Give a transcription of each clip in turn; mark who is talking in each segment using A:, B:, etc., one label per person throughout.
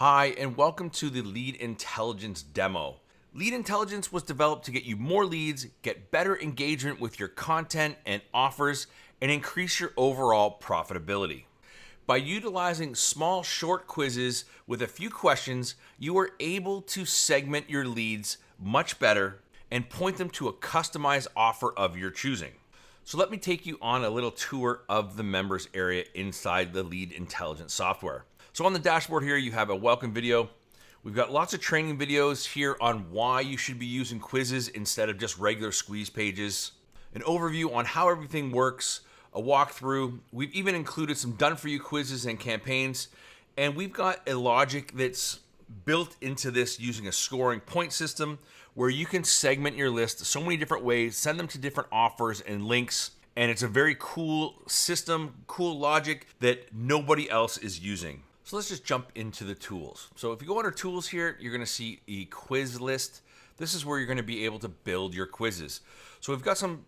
A: Hi, and welcome to the Lead Intelligence demo. Lead Intelligence was developed to get you more leads, get better engagement with your content and offers, and increase your overall profitability. By utilizing small, short quizzes with a few questions, you are able to segment your leads much better and point them to a customized offer of your choosing. So let me take you on a little tour of the members area inside the Lead Intelligence software. So on the dashboard here, you have a welcome video. We've got lots of training videos here on why you should be using quizzes instead of just regular squeeze pages, an overview on how everything works, a walkthrough. We've even included some done-for-you quizzes and campaigns, and we've got a logic that's built into this using a scoring point system where you can segment your list so many different ways, send them to different offers and links, and it's a very cool system, cool logic that nobody else is using. So let's just jump into the tools. So if you go under tools here, you're gonna see a quiz list. This is where you're gonna be able to build your quizzes. So we've got some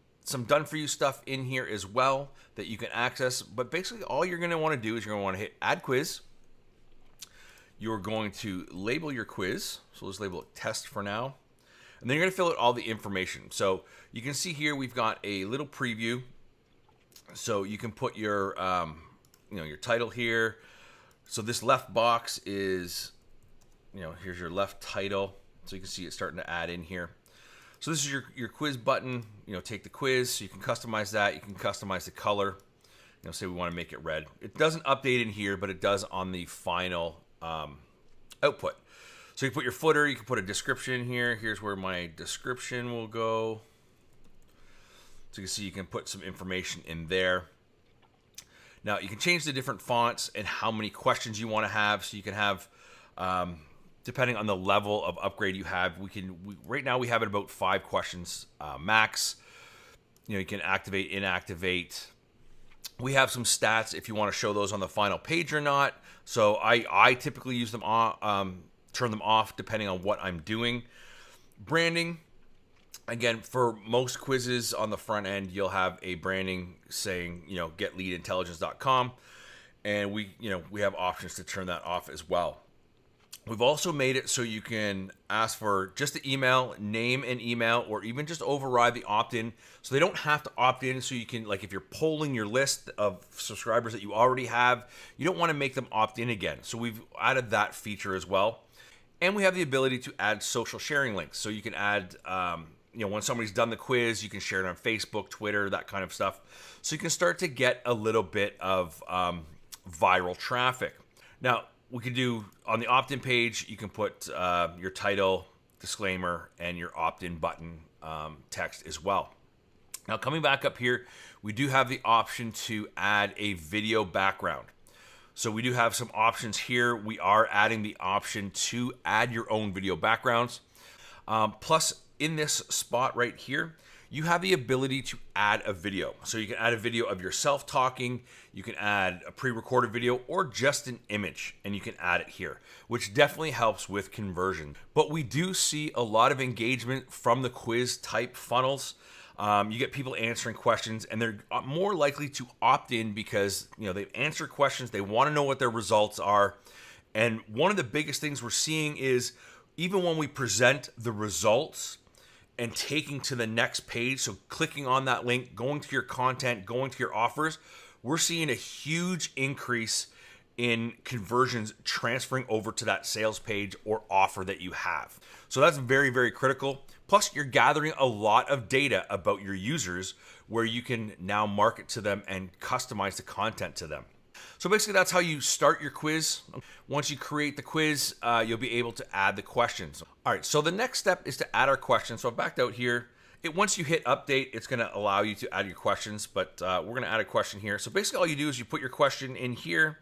A: done for you stuff in here as well that you can access, but basically all you're gonna wanna do is you're gonna wanna hit add quiz. You're going to label your quiz. So let's label it test for now. And then you're gonna fill out all the information. So you can see here, we've got a little preview. So you can put your, your title here. So this left box is, here's your left title. So you can see it starting to add in here. So this is your quiz button, take the quiz. So you can customize that. You can customize the color. Say we want to make it red. It doesn't update in here, but it does on the final output. So you put your footer, you can put a description here. Here's where my description will go. So you can see you can put some information in there. Now you can change the different fonts and how many questions you want to have. So you can have, depending on the level of upgrade you have, right now we have it about 5 questions max. You can activate, inactivate. We have some stats if you want to show those on the final page or not. So I typically use them on, turn them off depending on what I'm doing. Branding. Again, for most quizzes on the front end, you'll have a branding saying, getleadintelligence.com, and we have options to turn that off as well. We've also made it so you can ask for just the email, name and email, or even just override the opt-in, so they don't have to opt in. So you can, like, if you're polling your list of subscribers that you already have, you don't want to make them opt in again. So we've added that feature as well, and we have the ability to add social sharing links. So you can add when somebody's done the quiz, you can share it on Facebook, Twitter, that kind of stuff. So you can start to get a little bit of viral traffic. Now, we can do on the opt-in page, you can put your title, disclaimer, and your opt-in button text as well. Now, coming back up here, we do have the option to add a video background. So we do have some options here. We are adding the option to add your own video backgrounds. Plus, in this spot right here, you have the ability to add a video. So you can add a video of yourself talking, you can add a pre-recorded video, or just an image, and you can add it here, which definitely helps with conversion. But we do see a lot of engagement from the quiz type funnels. You get people answering questions, and they're more likely to opt in because they've answered questions, they want to know what their results are. And one of the biggest things we're seeing is even when we present the results and taking to the next page, so clicking on that link, going to your content, going to your offers, we're seeing a huge increase in conversions transferring over to that sales page or offer that you have. So that's very, very critical. Plus, you're gathering a lot of data about your users where you can now market to them and customize the content to them. So basically, that's how you start your quiz. Once you create the quiz, you'll be able to add the questions. All right, so the next step is to add our questions. So I've backed out here. Once you hit update, it's going to allow you to add your questions, but we're going to add a question here. So basically, all you do is you put your question in here,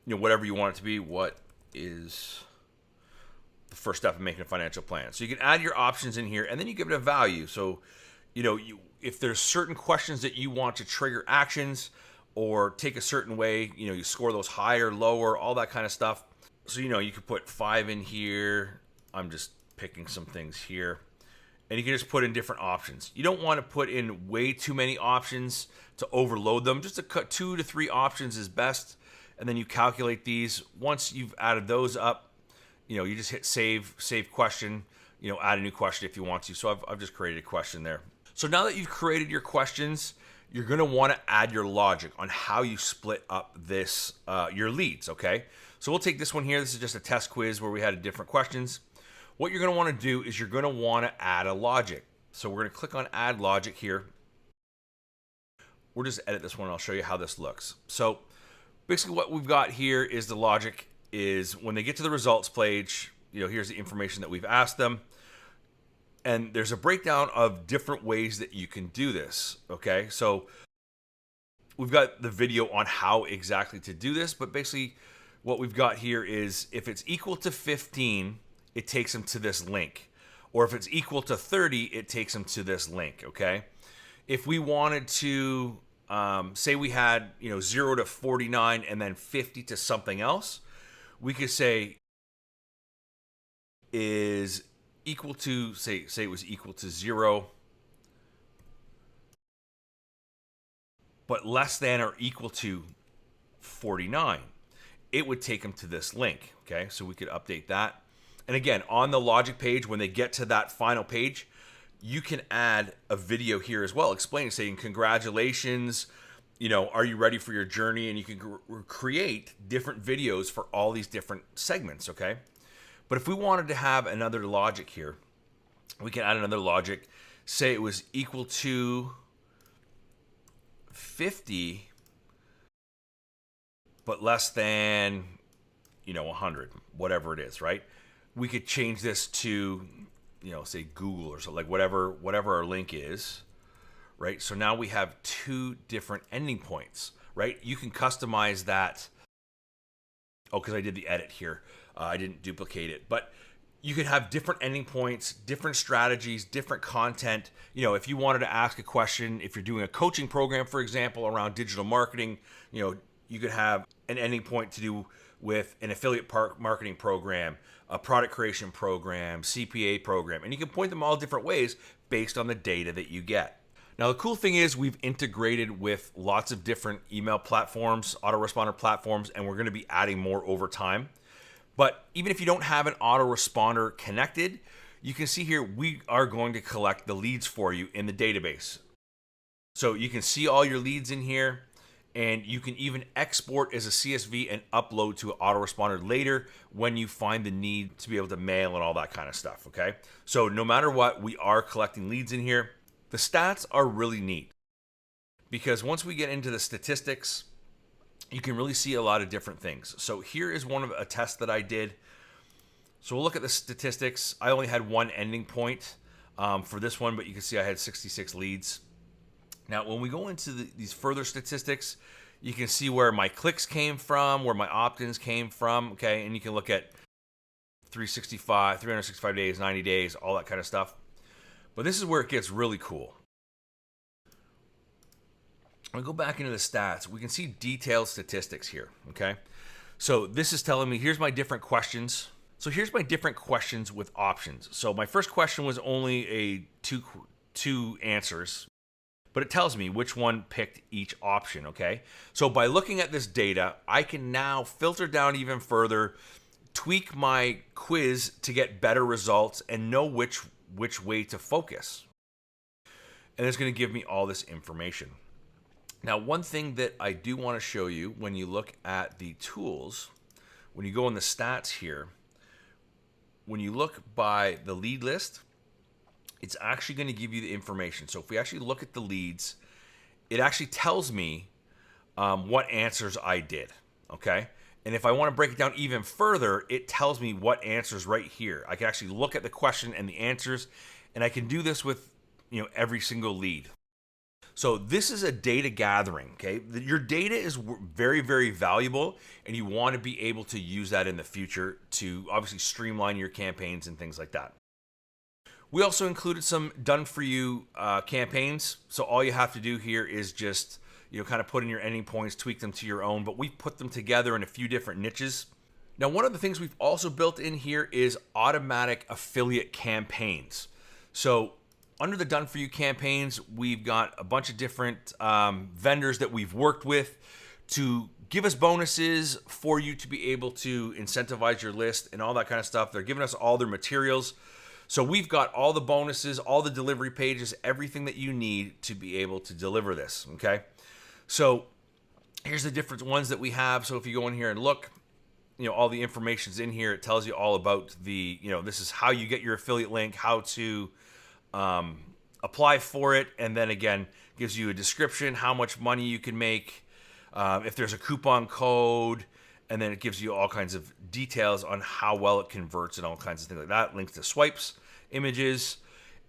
A: whatever you want it to be. What is the first step in making a financial plan? So you can add your options in here, and then you give it a value. So, if there's certain questions that you want to trigger actions or take a certain way, you score those higher, lower, all that kind of stuff. So, you could put 5 in here. I'm just picking some things here. And you can just put in different options. You don't want to put in way too many options to overload them. Just to cut 2 to 3 options is best. and then you calculate these. Once you've added those up, you just hit save question, add a new question if you want to. So I've just created a question there. So now that you've created your questions, you're going to want to add your logic on how you split up this your leads, okay? So we'll take this one here. This is just a test quiz where we had different questions. What you're going to want to do is you're going to want to add a logic. So we're going to click on add logic here. We'll just edit this one and I'll show you how this looks. So basically what we've got here is the logic is when they get to the results page, here's the information that we've asked them. And there's a breakdown of different ways that you can do this, okay? So we've got the video on how exactly to do this, but basically what we've got here is if it's equal to 15, it takes them to this link. Or if it's equal to 30, it takes them to this link, okay? If we wanted to, say we had, 0 to 49 and then 50 to something else, we could say is equal to, say it was equal to 0, but less than or equal to 49. It would take them to this link, okay? So we could update that. And again, on the logic page, when they get to that final page, you can add a video here as well, explaining, saying, congratulations, are you ready for your journey? And you can create different videos for all these different segments, okay? But if we wanted to have another logic here, we can add another logic. Say it was equal to 50, but less than, 100, whatever it is, right? We could change this to, say Google or something, like whatever our link is, right? So now we have two different ending points, right? You can customize that. Oh, because I did the edit here. I didn't duplicate it, but you could have different ending points, different strategies, different content. If you wanted to ask a question, if you're doing a coaching program, for example, around digital marketing, you could have an ending point to do with an affiliate marketing program, a product creation program, CPA program, and you can point them all different ways based on the data that you get. Now, the cool thing is we've integrated with lots of different email platforms, autoresponder platforms, and we're going to be adding more over time. But even if you don't have an autoresponder connected, you can see here we are going to collect the leads for you in the database. So you can see all your leads in here, and you can even export as a CSV and upload to an autoresponder later when you find the need to be able to mail and all that kind of stuff, okay? So no matter what, we are collecting leads in here. The stats are really neat because once we get into the statistics, you can really see a lot of different things. So here is one of a test that I did. So we'll look at the statistics. I only had one ending point for this one, but you can see I had 66 leads. Now, when we go into these further statistics, you can see where my clicks came from, where my opt-ins came from, okay? And you can look at 365 days, 90 days, all that kind of stuff. But this is where it gets really cool. When we go back into the stats, we can see detailed statistics here, okay? So this is telling me, here's my different questions. So here's my different questions with options. So my first question was only a two answers, but it tells me which one picked each option, okay? So by looking at this data, I can now filter down even further, tweak my quiz to get better results and know which way to focus. And it's going to give me all this information. Now, one thing that I do want to show you when you look at the tools, when you go in the stats here, when you look by the lead list, it's actually going to give you the information. So if we actually look at the leads, it actually tells me what answers I did, okay? And if I want to break it down even further, it tells me what answers right here. I can actually look at the question and the answers, and I can do this with every single lead. So this is a data gathering, okay? Your data is very, very valuable, and you want to be able to use that in the future to obviously streamline your campaigns and things like that. We also included some done-for-you campaigns. So all you have to do here is just kind of put in your ending points, tweak them to your own, but we've put them together in a few different niches. Now, one of the things we've also built in here is automatic affiliate campaigns. So under the done for you campaigns, we've got a bunch of different vendors that we've worked with to give us bonuses for you to be able to incentivize your list and all that kind of stuff. They're giving us all their materials. So we've got all the bonuses, all the delivery pages, everything that you need to be able to deliver this, okay? So here's the different ones that we have. So if you go in here and look, all the information's in here. It tells you all about the, this is how you get your affiliate link, how to apply for it, and then again, gives you a description, how much money you can make, if there's a coupon code, and then it gives you all kinds of details on how well it converts and all kinds of things like that. Links to swipes, images,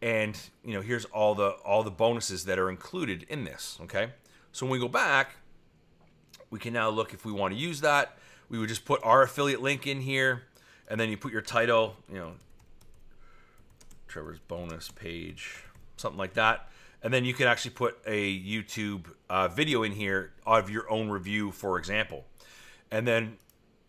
A: and here's all the bonuses that are included in this. Okay, so when we go back, we can now look if we want to use that. We would just put our affiliate link in here, and then you put your title, Trevor's bonus page, something like that. And then you can actually put a YouTube video in here of your own review, for example. And then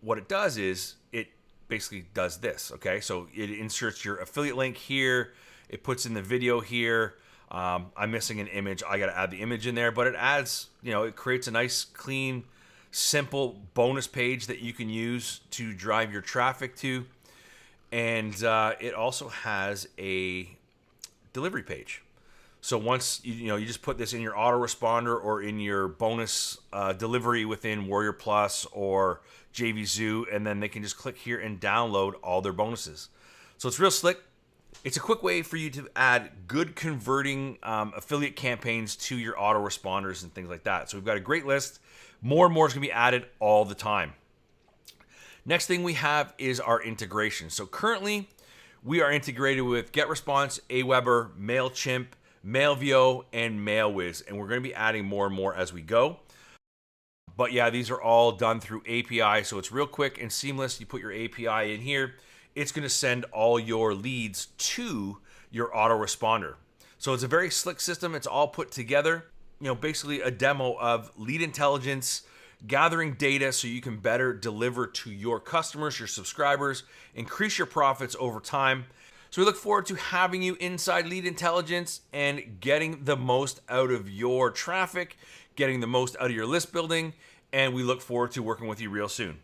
A: what it does is it basically does this, okay? So it inserts your affiliate link here. It puts in the video here. I'm missing an image. I got to add the image in there, but it adds, it creates a nice, clean, simple bonus page that you can use to drive your traffic to. And it also has a delivery page. So once you just put this in your autoresponder or in your bonus delivery within Warrior Plus or JVZoo, and then they can just click here and download all their bonuses. So it's real slick. It's a quick way for you to add good converting affiliate campaigns to your autoresponders and things like that. So we've got a great list. More and more is going to be added all the time. Next thing we have is our integration. So currently, we are integrated with GetResponse, Aweber, MailChimp, Mailvio, and MailWiz, and we're going to be adding more and more as we go. But yeah, these are all done through API, so it's real quick and seamless. You put your API in here, it's going to send all your leads to your autoresponder. So it's a very slick system. It's all put together. Basically a demo of lead intelligence, gathering data so you can better deliver to your customers, your subscribers, increase your profits over time. So we look forward to having you inside Lead Intelligence and getting the most out of your traffic, getting the most out of your list building, and we look forward to working with you real soon.